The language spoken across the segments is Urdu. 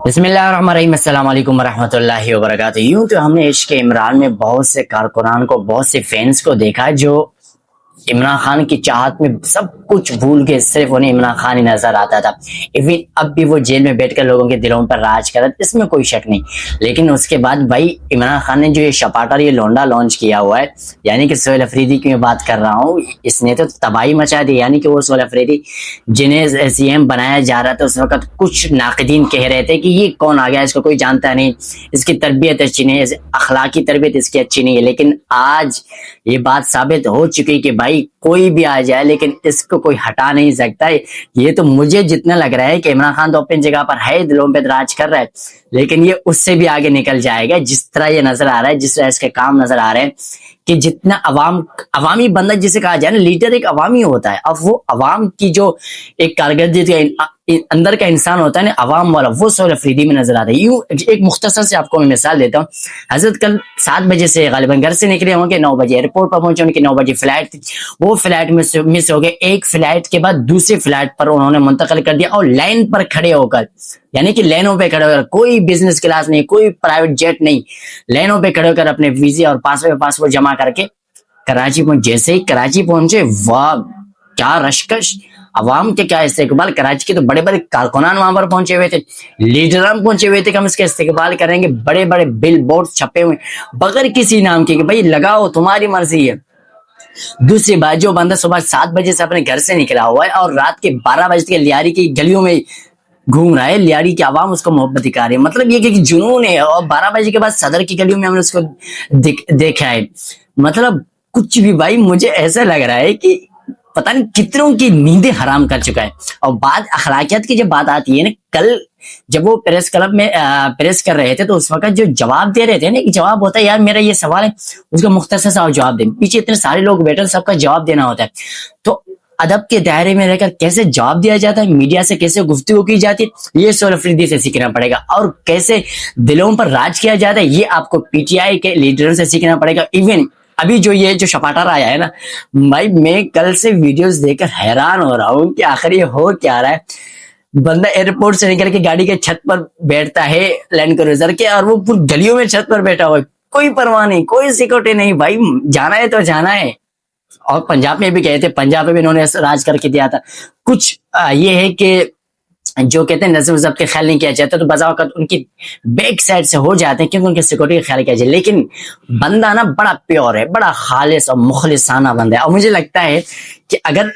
بسم اللہ الرحمن الرحیم، السلام علیکم ورحمۃ اللہ وبرکاتہ۔ یوں تو ہم نے عشق عمران میں بہت سے کارکنان کو، بہت سے فینس کو دیکھا جو عمران خان کی چاہت میں سب کچھ بھول کے صرف انہیں عمران خان ہی نظر آتا تھا۔ ایون اب بھی وہ جیل میں بیٹھ کر لوگوں کے دلوں پر راج کر رہا ہے، اس میں کوئی شک نہیں۔ لیکن اس کے بعد بھائی عمران خان نے جو یہ شپاٹر، یہ لونڈا لانچ کیا ہوا ہے، یعنی کہ سہیل افریدی کی میں بات کر رہا ہوں، اس نے تو تباہی مچا دی۔ یعنی کہ وہ سہیل افریدی جنہیں سی ایم بنایا جا رہا تھا، اس وقت کچھ ناقدین کہہ رہے تھے کہ یہ کون آ گیا، اس کو کوئی جانتا نہیں، اس کی تربیت اچھی نہیں ہے، اخلاقی تربیت اس کی اچھی نہیں ہے۔ لیکن آج یہ بات ثابت ہو چکی کہ بھائی کوئی بھی آ جائے لیکن اس کو کوئی ہٹا نہیں سکتا۔ یہ تو مجھے جتنا لگ رہا ہے کہ عمران خان تو اپنی جگہ پر ہے، دلوں پہ راج کر رہا ہے، لیکن یہ اس سے بھی آگے نکل جائے گا۔ جس طرح یہ نظر آ رہا ہے، جس طرح اس کے کام نظر آ رہے ہیں کہ جتنا عوامی بندہ جسے کہا جائے نا، لیڈر ایک عوامی ہوتا ہے۔ اب وہ عوام کی جو ایک کارکردگی اندر کا انسان ہوتا ہے نا، عوام والا، وہ سہیل افریدی میں نظر آتا ہے۔ یوں ایک مختصر سے آپ کو میں مثال دیتا ہوں۔ حضرت کل 7 بجے سے غالباً گھر سے نکلے ہوں گے، 9 بجے ایئرپورٹ پر پہنچے، ان کی 9 بجے فلائٹ تھی، وہ فلائٹ میں مس ہو گئے۔ ایک فلائٹ کے بعد دوسری فلائٹ پر انہوں نے منتقل کر دیا، اور لائن پر کھڑے ہو کر، یعنی کہ لائنوں پہ کھڑے ہو کر، کوئی بزنس کلاس نہیں، کوئی پرائیویٹ جیٹ نہیں، لائنوں پہ کھڑے ہو کر اپنے ویزے اور پاسپورٹ جمع کر کے کراچی پہنچ۔ جیسے ہی کراچی پہنچے، واہ کیا رشکش، عوام کے کیا استقبال! کراچی کے تو بڑے بڑے کارکنان وہاں پر پہنچے ہوئے تھے، لیڈران پہنچے ہوئے تھے کہ ہم اس کے استقبال کریں گے۔ بڑے بڑے بل بورڈ چھپے ہوئے بغیر کسی نام کے کہ بھائی لگاؤ، تمہاری مرضی ہے۔ دوسری بات، جو بندہ صبح 7 بجے سے اپنے گھر سے نکلا ہوا ہے اور رات کے 12 بجے کے لیاری کی گلیوں میں گھوم رہا ہے، لیاری کی عوام اس کو محبت دکھا رہی ہے، مطلب یہ کہ جنون ہے۔ اور 12 بجے کے بعد صدر کی گلیوں میں ہم نے اس کو دیکھا ہے، مطلب کچھ بھی بھائی مجھے ایسا لگ رہا ہے کہ پتہ نہیں کتنوں کی نیندیں حرام کر چکا ہے۔ اور بات اخلاقیات کی جب بات آتی ہے نا، کل جب وہ پریس کلب میں پریس کر رہے تھے تو اس وقت جو جواب دے رہے تھے نا، ایک جواب ہوتا ہے یار میرا یہ سوال ہے، اس کا مختصر سا جواب دیں، پیچھے اتنے سارے لوگ بیٹھے، سب کا جواب دینا ہوتا ہے۔ تو ادب کے دائرے میں رہ کر کیسے جواب دیا جاتا ہے، میڈیا سے کیسے گفتگو کی جاتی ہے، یہ سہیل افریدی سے سیکھنا پڑے گا۔ اور کیسے دلوں پر راج کیا جاتا ہے، یہ آپ کو پی ٹی آئی کے لیڈروں سے سیکھنا پڑے گا۔ ایون ابھی جو یہ جو شپاٹر آیا ہے نا بھائی، میں کل سے ویڈیوز دیکھ کر حیران ہو رہا ہوں کہ آخر یہ ہو کیا رہا ہے۔ بندہ ایئرپورٹ سے نکل کے گاڑی کے چھت پر بیٹھتا ہے لینڈ کروزر کے، اور وہ پوری گلیوں میں چھت پر بیٹھا ہوا ہے، کوئی پرواہ نہیں، کوئی سیکورٹی نہیں۔ بھائی جانا ہے تو جانا ہے۔ اور پنجاب میں بھی گئے تھے، پنجاب میں بھی انہوں نے راج کر کے دیا تھا۔ کچھ یہ ہے کہ جو کہتے ہیں نظم و ضبط کا خیال نہیں کیا جاتا، تو بذا اوقات ان کی بیک سائڈ سے ہو جاتے ہیں کیونکہ ان کی سیکورٹی کا خیال کیا جائے۔ لیکن بندہ نا بڑا پیور ہے، بڑا خالص اور مخلصانہ بندہ ہے۔ اور مجھے لگتا ہے کہ اگر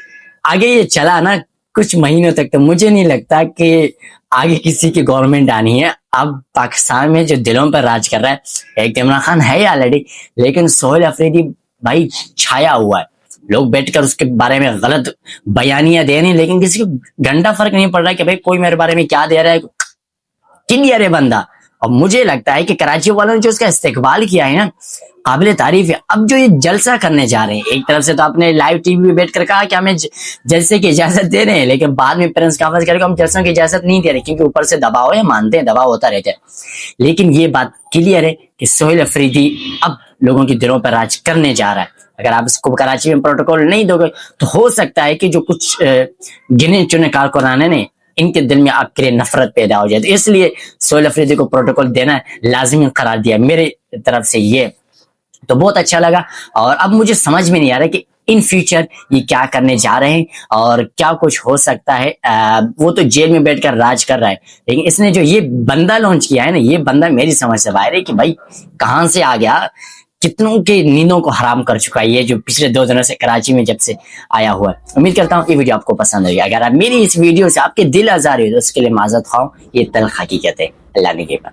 آگے یہ چلا نا کچھ مہینوں تک، تو مجھے نہیں لگتا کہ آگے کسی کی گورنمنٹ آنی ہے۔ اب پاکستان میں جو دلوں پر راج کر رہا ہے، ایک عمران خان ہے آلریڈی، لیکن سہیل افریدی بھائی چھایا ہوا ہے۔ لوگ بیٹھ کر اس کے بارے میں غلط بیانیاں دے رہے ہیں، لیکن کسی کو گھنٹہ فرق نہیں پڑ رہا ہے کہ بھائی کوئی میرے بارے میں کیا دے رہا ہے، کلیئر ہے بندہ۔ اور مجھے لگتا ہے کہ کراچی والوں نے جو اس کا استقبال کیا ہے نا، قابل تعریف ہے۔ اب جو یہ جلسہ کرنے جا رہے ہیں، ایک طرف سے تو آپ نے لائیو ٹی وی پہ بیٹھ کر کہا کہ ہمیں جلسے کی اجازت دے رہے ہیں، لیکن بعد میں پریس کانفرنس کرے گا ہم جلسوں کی اجازت نہیں دے رہے، کیونکہ اوپر سے دباؤ ہے، مانتے ہیں دباؤ ہوتا رہتا ہے۔ لیکن یہ بات کلیئر ہے کہ سہیل افریدی اب لوگوں کے دلوں پر راج کرنے جا رہا ہے۔ اگر آپ اس کو کراچی میں پروٹوکول نہیں دو گے تو ہو سکتا ہے کہ جو کچھ گنے چنے کارکنان ہیں ان کے دل میں آپ کے لیے نفرت پیدا ہو جائے۔ تو اس لیے سہیل افریدی کو پروٹوکول دینا لازمی قرار دیا میرے طرف سے، یہ تو بہت اچھا لگا۔ اور اب مجھے سمجھ میں نہیں آ رہا کہ ان فیوچر یہ کیا کرنے جا رہے ہیں اور کیا کچھ ہو سکتا ہے۔ وہ تو جیل میں بیٹھ کر راج کر رہا ہے، لیکن اس نے جو یہ بندہ لانچ کیا ہے نا، یہ بندہ میری سمجھ سے باہر ہے کہ بھائی کہاں سے آ گیا، کتنوں کے نیندوں کو حرام کر چکا ہے یہ جو پچھلے 2 دنوں سے کراچی میں جب سے آیا ہوا ہے۔ امید کرتا ہوں کہ ویڈیو آپ کو پسند آئے گی۔ اگر آپ میری اس ویڈیو سے آپ کے دل آزار ہوئے تو اس کے لیے معذرت خواہ، یہ تلخ حقیقت ہے۔ اللہ نگہبان۔